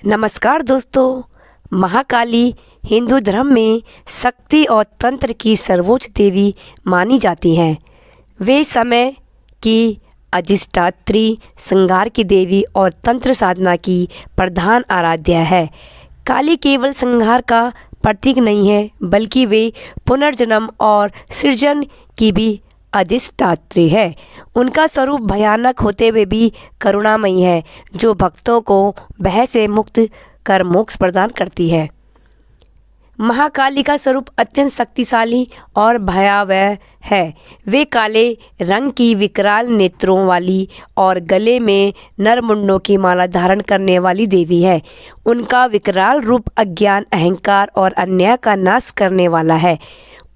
नमस्कार दोस्तों। महाकाली हिंदू धर्म में शक्ति और तंत्र की सर्वोच्च देवी मानी जाती हैं। वे समय की अधिष्ठात्री, श्रृंगार की देवी और तंत्र साधना की प्रधान आराध्या है। काली केवल श्रृंगार का प्रतीक नहीं है, बल्कि वे पुनर्जन्म और सृजन की भी अधिष्ठात्री है। उनका स्वरूप भयानक होते हुए भी करुणामयी है, जो भक्तों को भय से मुक्त कर मोक्ष प्रदान करती है। महाकाली का स्वरूप अत्यंत शक्तिशाली और भयावह है। वे काले रंग की विकराल नेत्रों वाली और गले में नरमुंडों की माला धारण करने वाली देवी है। उनका विकराल रूप अज्ञान, अहंकार और अन्याय का नाश करने वाला है।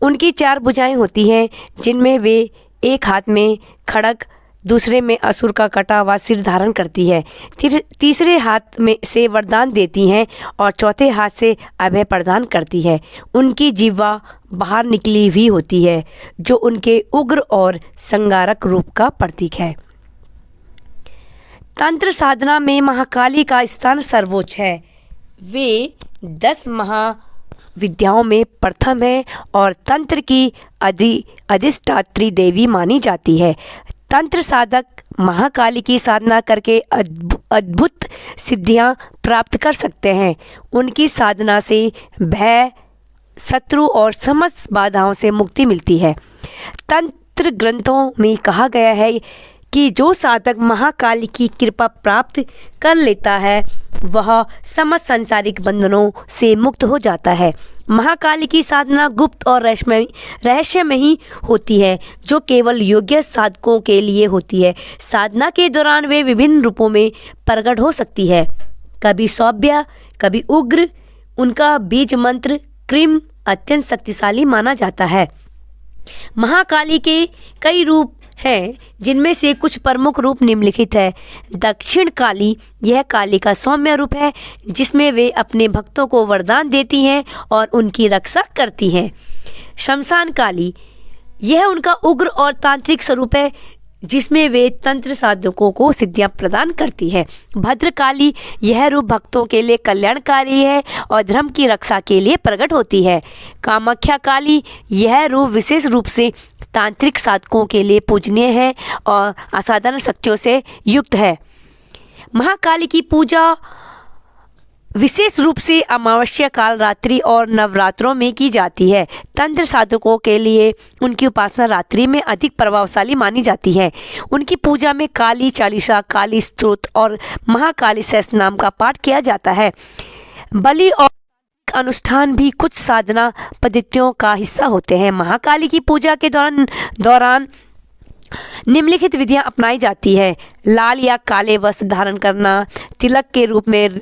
उनकी 4 भुजाएं होती हैं, जिनमें वे एक हाथ में खड्ग, दूसरे में असुर का कटा हुआ सिर धारण करती है, तीसरे हाथ में से वरदान देती हैं और चौथे हाथ से अभय प्रदान करती है। उनकी जिह्वा बाहर निकली हुई होती है, जो उनके उग्र और संहारक रूप का प्रतीक है। तंत्र साधना में महाकाली का स्थान सर्वोच्च है। वे 10 विद्याओं में प्रथम है और तंत्र की अधिष्ठात्री देवी मानी जाती है। तंत्र साधक महाकाली की साधना करके अद्भुत सिद्धियां प्राप्त कर सकते हैं। उनकी साधना से भय, शत्रु और समस्त बाधाओं से मुक्ति मिलती है। तंत्र ग्रंथों में कहा गया है कि जो साधक महाकाली की कृपा प्राप्त कर लेता है, वह समस्त सांसारिक बंधनों से मुक्त हो जाता है। महाकाली की साधना गुप्त और रहस्यमय ही होती है, जो केवल योग्य साधकों के लिए होती है। साधना के दौरान वे विभिन्न रूपों में प्रकट हो सकती है, कभी सौम्य, कभी उग्र। उनका बीज मंत्र क्रीम अत्यंत शक्तिशाली माना जाता है। महाकाली के कई रूप हैं, जिनमें से कुछ प्रमुख रूप निम्नलिखित है। दक्षिण काली, यह काली का सौम्य रूप है, जिसमें वे अपने भक्तों को वरदान देती हैं और उनकी रक्षा करती हैं। शमशान काली, यह उनका उग्र और तांत्रिक स्वरूप है, जिसमें वे तंत्र साधकों को सिद्धियां प्रदान करती है। भद्रकाली, यह रूप भक्तों के लिए कल्याणकारी है और धर्म की रक्षा के लिए प्रकट होती है। कामाख्या काली, यह रूप विशेष रूप से तांत्रिक साधकों के लिए पूजनीय है और असाधारण शक्तियों से युक्त है। महाकाली की पूजा विशेष रूप से अमावस्या काल, रात्रि और नवरात्रों में की जाती है। तंत्र साधकों के लिए उनकी उपासना रात्रि में अधिक प्रभावशाली मानी जाती है। उनकी पूजा में काली चालीसा, काली स्तोत्र और महाकाली सहस्त्र नाम का पाठ किया जाता है। बलि और अनुष्ठान भी कुछ साधना पद्धतियों का हिस्सा होते हैं। महाकाली की पूजा के दौरान निम्नलिखित विधियां अपनाई जाती है। लाल या काले वस्त्र धारण करना, तिलक के रूप में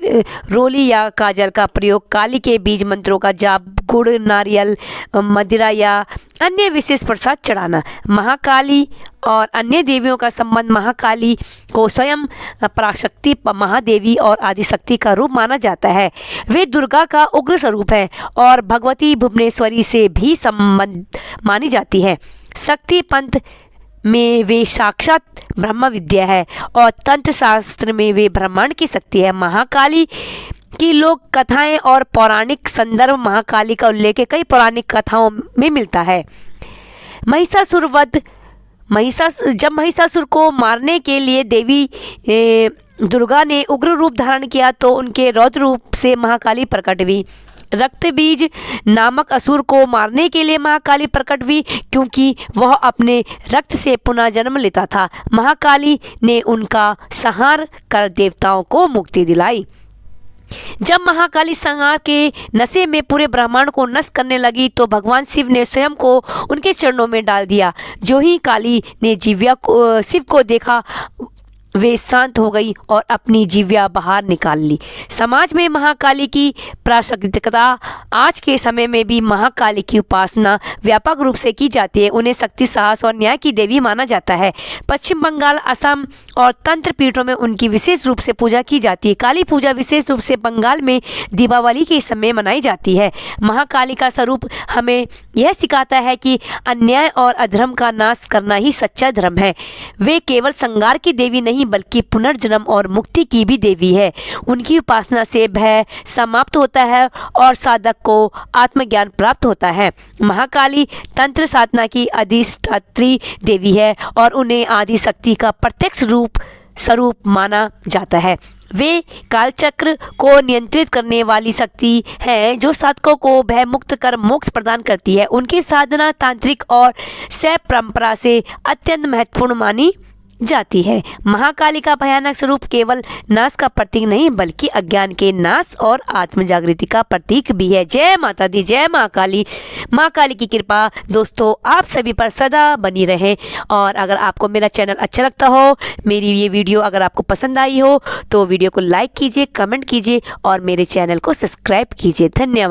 रोली या काजल का प्रयोग, काली के बीज मंत्रों का जाप, गुड़, नारियल, मदिरा या अन्य विशेष प्रसाद चढ़ाना। महाकाली और अन्य देवियों का संबंध महाकाली को स्वयं पराशक्ति, महादेवी और आदिशक्ति का रूप माना जाता है। वे दुर्गा का उग्र स्वरूप है और भगवती भुवनेश्वरी से भी संबंध मानी जाती है। शक्ति पंथ में वे साक्षात ब्रह्म विद्या है और तंत्र शास्त्र में वे ब्रह्मांड की शक्ति है। महाकाली की लोक कथाएं और पौराणिक संदर्भ, महाकाली का उल्लेख कई पौराणिक कथाओं में मिलता है। महिषासुर वध, जब महिषासुर को मारने के लिए देवी दुर्गा ने उग्र रूप धारण किया, तो उनके रौद्र रूप से महाकाली प्रकट हुई। रक्तबीज नामक असुर को मारने के लिए महाकाली प्रकट हुई, क्योंकि वह अपने रक्त से पुनः जन्म लेता था। महाकाली ने उनका संहार कर देवताओं को मुक्ति दिलाई। जब महाकाली संहार के नशे में पूरे ब्रह्मांड को नष्ट करने लगी, तो भगवान शिव ने स्वयं को उनके चरणों में डाल दिया। जो ही काली ने शिव को देखा, वे शांत हो गई और अपनी जिह्वा बाहर निकाल ली। समाज में महाकाली की प्रासंगिकता आज के समय में भी महाकाली की उपासना व्यापक रूप से की जाती है। उन्हें शक्ति, साहस और न्याय की देवी माना जाता है। पश्चिम बंगाल, असम और तंत्र पीठों में उनकी विशेष रूप से पूजा की जाती है। काली पूजा विशेष रूप से बंगाल में दीपावली के समय मनाई जाती है। महाकाली का स्वरूप हमें यह सिखाता है कि अन्याय और अधर्म का नाश करना ही सच्चा धर्म है। वे केवल श्रृंगार की देवी नहीं नहीं बल्कि पुनर्जन्म और मुक्ति की भी देवी है। उनकी उपासना से भय समाप्त होता है और साधक को आत्मज्ञान प्राप्त होता है। महाकाली तंत्र साधना की अधिष्ठात्री देवी है और उन्हें आदि शक्ति का प्रत्यक्ष स्वरूप माना जाता है। वे कालचक्र को नियंत्रित करने वाली शक्ति है जो साधकों को भय मुक्त कर मोक्ष प्रदान करती है। उनकी साधना तांत्रिक और शैव परंपरा से अत्यंत महत्वपूर्ण मानी जाती है। महाकाली का भयानक स्वरूप केवल नाश का प्रतीक नहीं बल्कि अज्ञान के नाश और आत्म जागृति का प्रतीक भी है। जय माता दी, जय माँ काली। माँ काली की कृपा दोस्तों आप सभी पर सदा बनी रहे। और अगर आपको मेरा चैनल अच्छा लगता हो, मेरी ये वीडियो अगर आपको पसंद आई हो तो वीडियो को लाइक कीजिए, कमेंट कीजिए और मेरे चैनल को सब्सक्राइब कीजिए। धन्यवाद।